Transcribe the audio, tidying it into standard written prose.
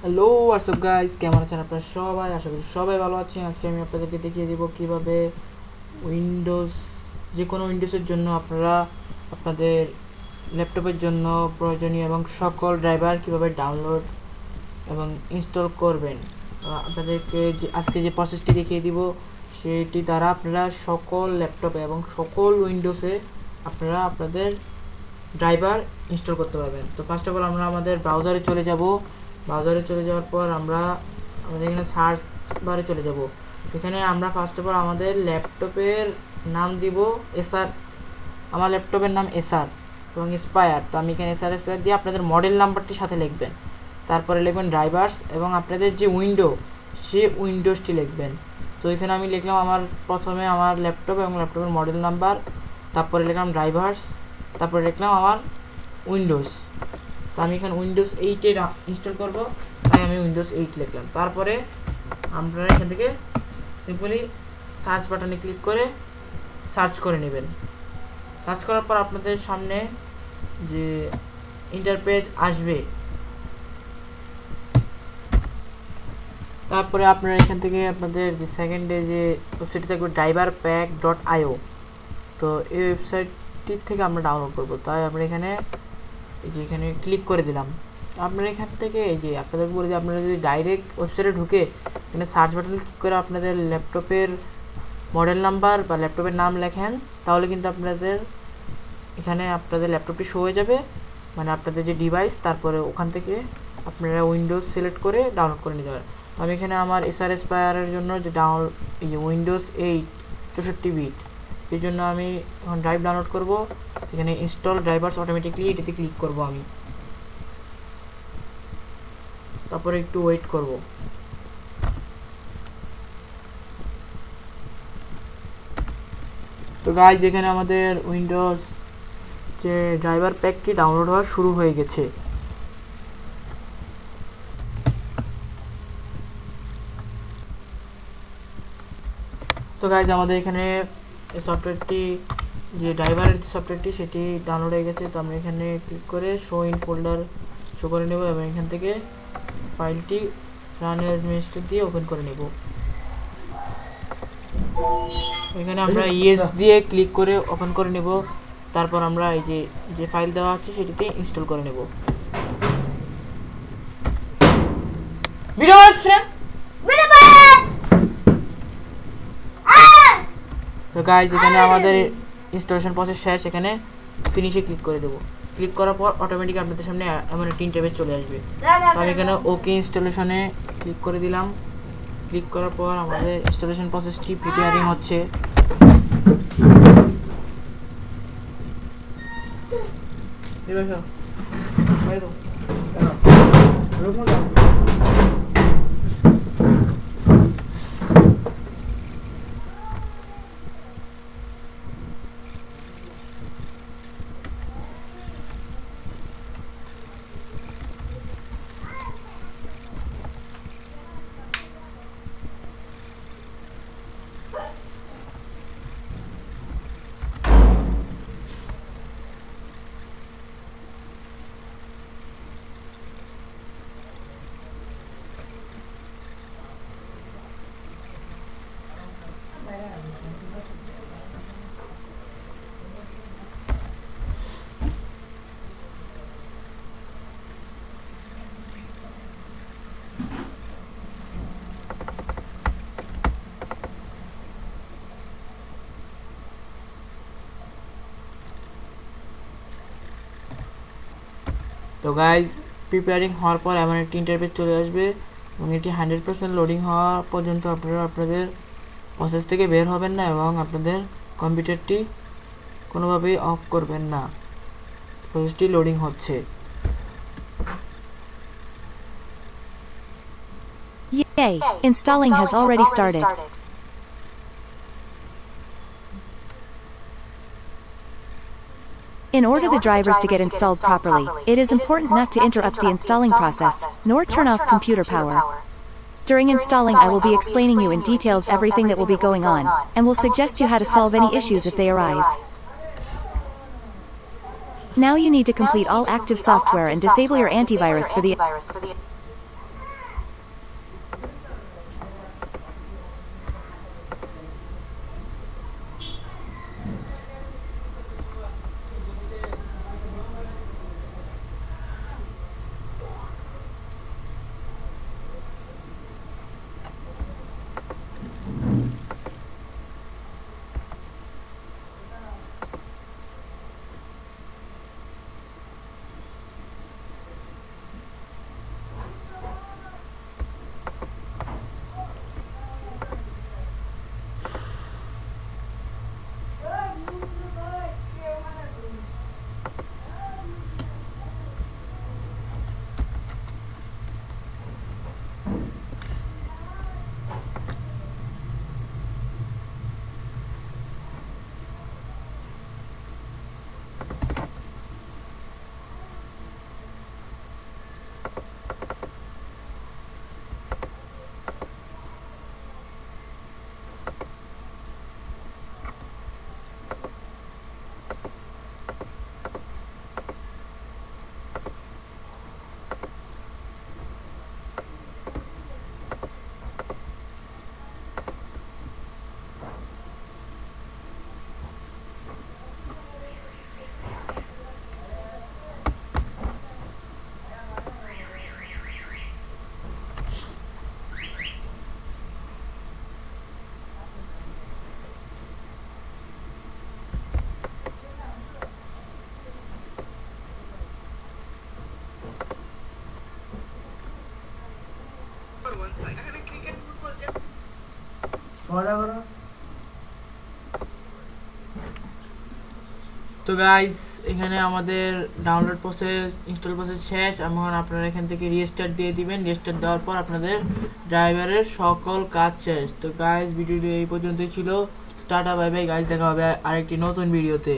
Hello WhatsApp guys, কেমন আছেন আপনারা সবাই? আশা করি সবাই ভালো আছেন। আজকে আমি আপনাদেরকে দেখিয়ে দেবো কিভাবে উইন্ডোজ যে কোনো উইন্ডোজের জন্য আপনারা আপনাদের ল্যাপটপের জন্য প্রয়োজনীয় এবং সকল ড্রাইভার কিভাবে ডাউনলোড এবং ইনস্টল করবেন। আপনাদেরকে আজকে যে প্রসেসটি দেখিয়ে দিব সেটি দ্বারা আপনারা সকল ল্যাপটপে এবং সকল উইন্ডোজে আপনারা আপনাদের ড্রাইভার ইনস্টল করতে পারবেন। তো ফার্স্ট অফ অল আমরা আমাদের ব্রাউজারে চলে যাব। ব্রাউজারে চলে যাওয়ার পর আমরা আমাদের এখানে সার্চ বারে চলে যাব। সেখানে আমরা ফার্স্ট অফ অল আমাদের ল্যাপটপের নাম দিব এসআর। আমার ল্যাপটপের নাম এসআর এবং এসপায়ার। তো আমি এখানে এসআর এসপায়ার দিয়ে আপনাদের মডেল নাম্বারটি সাথে লিখবেন। তারপরে লিখবেন ড্রাইভার্স এবং আপনাদের যে উইন্ডো সে উইন্ডোজটি লিখবেন। তো এখানে আমি লিখলাম আমার প্রথমে আমার ল্যাপটপ এবং ল্যাপটপের মডেল নাম্বার, তারপরে লিখলাম ড্রাইভার্স, তারপরে লিখলাম আমার উইন্ডোজ। তো আমি এখানে উইন্ডোজ 8 ইনস্টল করব, তাই আমি উইন্ডোজ 8 লিখলাম। তারপরে আপনারা এখান থেকে সিম্পলি সার্চ বাটনে ক্লিক করে সার্চ করে নেবেন। সার্চ করার পর আপনাদের সামনে যে ইন্টারপেজ আসবে, তারপরে আপনারা এখান থেকে আপনাদের যে সেকেন্ডে যে ওয়েবসাইটটি থাকবে driverpack.io, তো এই ওয়েবসাইটটির থেকে আমরা ডাউনলোড করব। তাই আমরা এখানে এই যে এখানে ক্লিক করে দিলাম। আপনারা এখান থেকে এই যে আপনাদের বলে যে আপনারা যদি ডাইরেক্ট ওয়েবসাইটে ঢুকে এখানে সার্চ বাটনে ক্লিক করে আপনাদের ল্যাপটপের মডেল নাম্বার বা ল্যাপটপের নাম লেখেন, তাহলে কিন্তু আপনাদের এখানে আপনাদের ল্যাপটপটি শো হয়ে যাবে, মানে আপনাদের যে ডিভাইস। তারপরে ওখান থেকে আপনারা উইন্ডোজ সিলেক্ট করে ডাউনলোড করে নিতে পারেন। আমি এখানে আমার এসআরএস প্লেয়ারের জন্য যে এই যে উইন্ডোজ 8 64 বিট, এই জন্য আমি এখন ড্রাইভ ডাউনলোড করব। এখানে ইনস্টল ড্রাইভার্স অটোমেটিকলি এটাতে ক্লিক করব আমি, তারপরে একটু ওয়েট করব। তো গাইজ এখানে আমাদের উইন্ডোজ যে ড্রাইভার প্যাকটি ডাউনলোড হওয়া শুরু হয়ে গেছে। তো গাইজ আমাদের এখানে সফটওয়্যারটি যে ড্রাইভারের যে সফটওয়্যারটি সেটি ডাউনলোড হয়ে গেছে। তো আমরা এখানে ক্লিক করে শো ইন ফোল্ডার শো করে নেব এবং এখান থেকে ফাইলটি রান অ্যাডমিনিস্ট্রেটর দিয়ে ওপেন করে নেব। এখানে আমরা ইয়েস দিয়ে ক্লিক করে ওপেন করে নেব। তারপর আমরা এই যে ফাইল দেওয়া আছে সেটিতে ইনস্টল করে নেব। ভিডিও হচ্ছে তো গাইজ এখানে আমাদের ইনস্টলেশন প্রসেস শেষ। এখানে ফিনিশে ক্লিক করে দেবো। ক্লিক করার পর অটোমেটিক আপনাদের সামনে এমন একটি ইন্টারফেস চলে আসবে। তো আমি এখানে ওকে ইনস্টলেশনে ক্লিক করে দিলাম। ক্লিক করার পর আমাদের ইনস্টলেশন প্রসেসটি প্রিপেয়ারিং হচ্ছে। তো গাইজ প্রিপেয়ারিং হওয়ার পর এমন একটি ইন্টারফেস চলে আসবে এবং এটি 100% লোডিং হওয়া পর্যন্ত আপনারা আপনাদের প্রসেস থেকে বের হবেন না এবং আপনাদের কম্পিউটারটি কোনোভাবেই অফ করবেন না। প্রসেসটি লোডিং হচ্ছে। Yay! Installing has already started. In order the drivers to get installed properly, it is important not to interrupt the installing process, nor turn off computer power. During installing I will be explaining you in details everything that will be going on, and will suggest you how to solve any issues if they arise. Now you need to complete all active software and disable your antivirus for the তো guys এখানে আমাদের download process install process শেষ। এখন আপনারা এখান থেকে restart দিয়ে দিবেন। রিস্টার্ট দেওয়ার পর আপনাদের ড্রাইভারের সকল কাজ শেষ। তো গাইস ভিডিওটি এই পর্যন্তই ছিল। টাটা বাই বাই গাইস, দেখা হবে আরেকটি নতুন ভিডিওতে।